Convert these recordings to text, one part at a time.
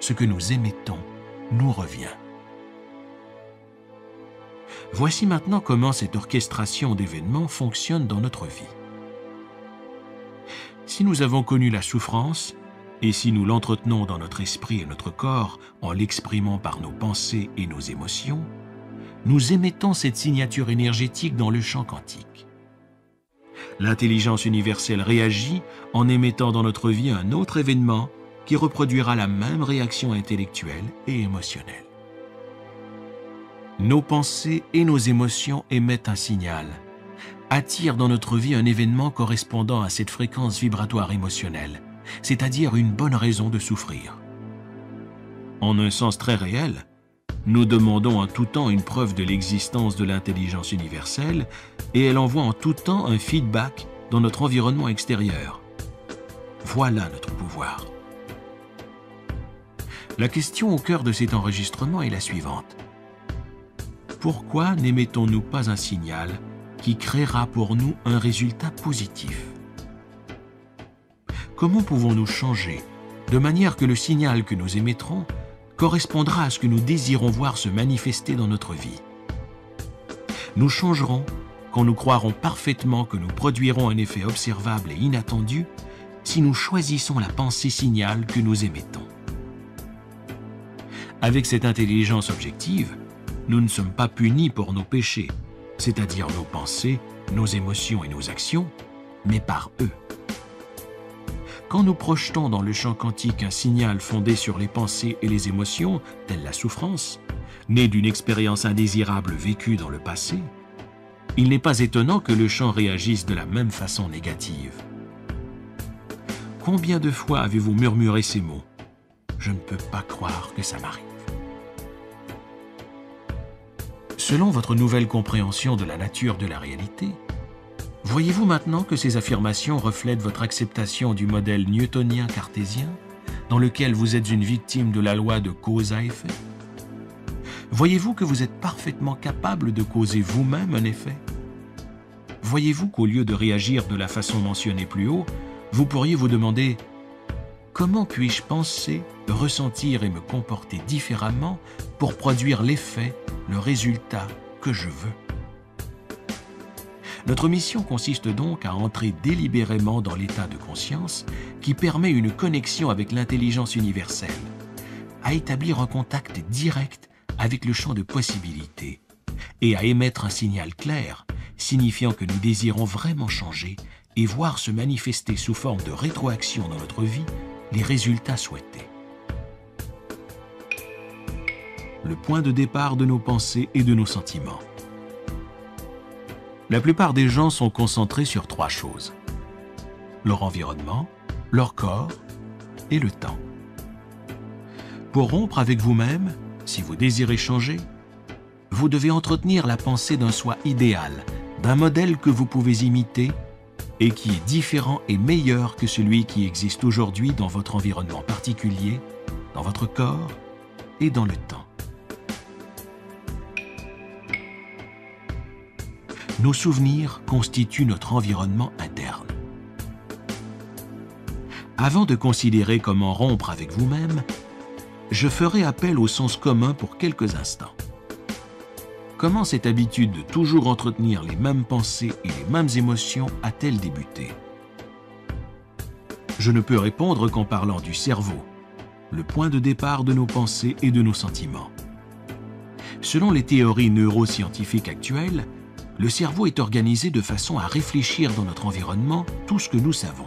ce que nous émettons nous revient. Voici maintenant comment cette orchestration d'événements fonctionne dans notre vie. Si nous avons connu la souffrance, et si nous l'entretenons dans notre esprit et notre corps en l'exprimant par nos pensées et nos émotions, nous émettons cette signature énergétique dans le champ quantique. L'intelligence universelle réagit en émettant dans notre vie un autre événement qui reproduira la même réaction intellectuelle et émotionnelle. Nos pensées et nos émotions émettent un signal, attirent dans notre vie un événement correspondant à cette fréquence vibratoire émotionnelle, c'est-à-dire une bonne raison de souffrir. En un sens très réel, nous demandons en tout temps une preuve de l'existence de l'intelligence universelle et elle envoie en tout temps un feedback dans notre environnement extérieur. Voilà notre pouvoir. La question au cœur de cet enregistrement est la suivante. Pourquoi n'émettons-nous pas un signal qui créera pour nous un résultat positif? Comment pouvons-nous changer de manière que le signal que nous émettrons correspondra à ce que nous désirons voir se manifester dans notre vie? Nous changerons quand nous croirons parfaitement que nous produirons un effet observable et inattendu si nous choisissons la pensée signal que nous émettons. Avec cette intelligence objective, nous ne sommes pas punis pour nos péchés, c'est-à-dire nos pensées, nos émotions et nos actions, mais par eux. Quand nous projetons dans le champ quantique un signal fondé sur les pensées et les émotions, telle la souffrance, née d'une expérience indésirable vécue dans le passé, il n'est pas étonnant que le champ réagisse de la même façon négative. Combien de fois avez-vous murmuré ces mots ? Je ne peux pas croire que ça m'arrive. Selon votre nouvelle compréhension de la nature de la réalité, voyez-vous maintenant que ces affirmations reflètent votre acceptation du modèle newtonien cartésien dans lequel vous êtes une victime de la loi de cause à effet? Voyez-vous que vous êtes parfaitement capable de causer vous-même un effet? Voyez-vous qu'au lieu de réagir de la façon mentionnée plus haut, vous pourriez vous demander « Comment puis-je penser, ressentir et me comporter différemment pour produire l'effet, le résultat que je veux ?» Notre mission consiste donc à entrer délibérément dans l'état de conscience qui permet une connexion avec l'intelligence universelle, à établir un contact direct avec le champ de possibilités et à émettre un signal clair signifiant que nous désirons vraiment changer et voir se manifester sous forme de rétroaction dans notre vie les résultats souhaités. Le point de départ de nos pensées et de nos sentiments. La plupart des gens sont concentrés sur 3 choses: leur environnement, leur corps et le temps. Pour rompre avec vous-même, si vous désirez changer, vous devez entretenir la pensée d'un soi idéal, d'un modèle que vous pouvez imiter et qui est différent et meilleur que celui qui existe aujourd'hui dans votre environnement particulier, dans votre corps et dans le temps. Nos souvenirs constituent notre environnement interne. Avant de considérer comment rompre avec vous-même, je ferai appel au sens commun pour quelques instants. Comment cette habitude de toujours entretenir les mêmes pensées et les mêmes émotions a-t-elle débuté? Je ne peux répondre qu'en parlant du cerveau, le point de départ de nos pensées et de nos sentiments. Selon les théories neuroscientifiques actuelles, le cerveau est organisé de façon à réfléchir dans notre environnement tout ce que nous savons.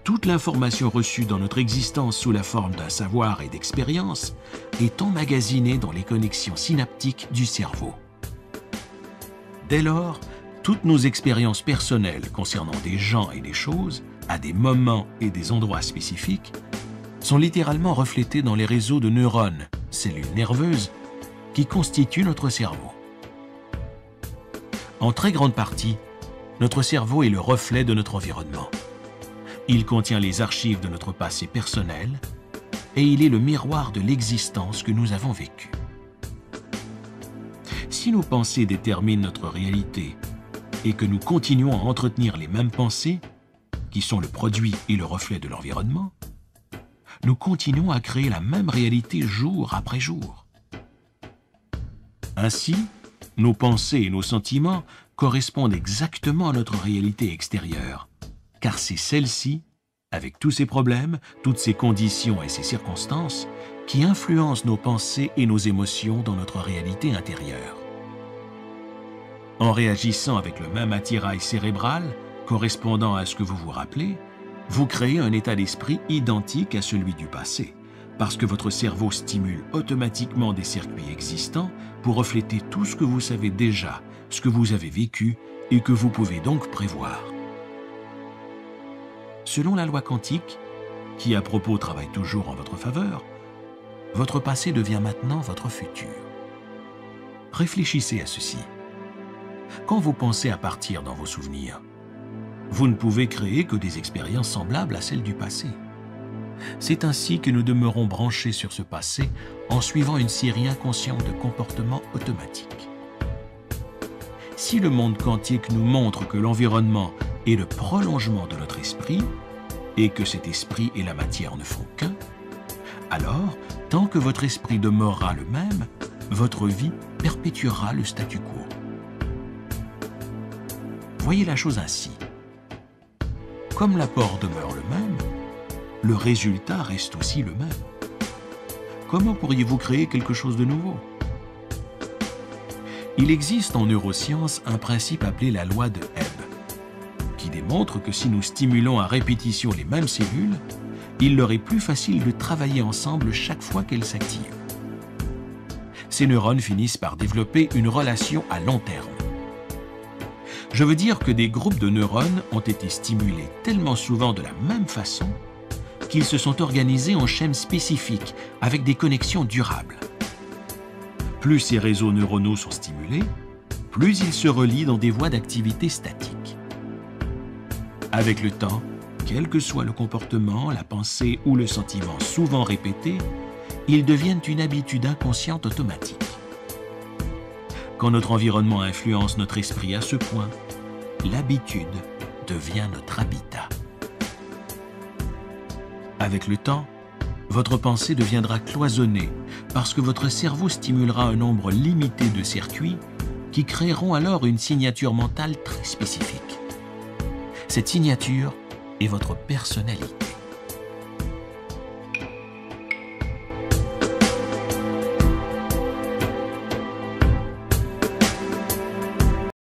Toute l'information reçue dans notre existence sous la forme d'un savoir et d'expérience est emmagasinée dans les connexions synaptiques du cerveau. Dès lors, toutes nos expériences personnelles concernant des gens et des choses, à des moments et des endroits spécifiques, sont littéralement reflétées dans les réseaux de neurones, cellules nerveuses, qui constituent notre cerveau. En très grande partie, notre cerveau est le reflet de notre environnement. Il contient les archives de notre passé personnel et il est le miroir de l'existence que nous avons vécue. Si nos pensées déterminent notre réalité et que nous continuons à entretenir les mêmes pensées, qui sont le produit et le reflet de l'environnement, nous continuons à créer la même réalité jour après jour. Ainsi, nos pensées et nos sentiments correspondent exactement à notre réalité extérieure, car c'est celle-ci, avec tous ses problèmes, toutes ses conditions et ses circonstances, qui influencent nos pensées et nos émotions dans notre réalité intérieure. En réagissant avec le même attirail cérébral, correspondant à ce que vous vous rappelez, vous créez un état d'esprit identique à celui du passé, parce que votre cerveau stimule automatiquement des circuits existants pour refléter tout ce que vous savez déjà, ce que vous avez vécu et que vous pouvez donc prévoir. Selon la loi quantique, qui à propos travaille toujours en votre faveur, votre passé devient maintenant votre futur. Réfléchissez à ceci. Quand vous pensez à partir dans vos souvenirs, vous ne pouvez créer que des expériences semblables à celles du passé. C'est ainsi que nous demeurons branchés sur ce passé en suivant une série inconsciente de comportements automatiques. Si le monde quantique nous montre que l'environnement est le prolongement de notre esprit et que cet esprit et la matière ne font qu'un, alors, tant que votre esprit demeurera le même, votre vie perpétuera le statu quo. Voyez la chose ainsi. Comme l'apport demeure le même, le résultat reste aussi le même. Comment pourriez-vous créer quelque chose de nouveau? Il existe en neurosciences un principe appelé la loi de Hebb, qui démontre que si nous stimulons à répétition les mêmes cellules, il leur est plus facile de travailler ensemble chaque fois qu'elles s'activent. Ces neurones finissent par développer une relation à long terme. Je veux dire que des groupes de neurones ont été stimulés tellement souvent de la même façon qu'ils se sont organisés en schèmes spécifiques avec des connexions durables. Plus ces réseaux neuronaux sont stimulés, plus ils se relient dans des voies d'activité statiques. Avec le temps, quel que soit le comportement, la pensée ou le sentiment souvent répété, ils deviennent une habitude inconsciente automatique. Quand notre environnement influence notre esprit à ce point, l'habitude devient notre habitat. Avec le temps, votre pensée deviendra cloisonnée parce que votre cerveau stimulera un nombre limité de circuits qui créeront alors une signature mentale très spécifique. Cette signature est votre personnalité.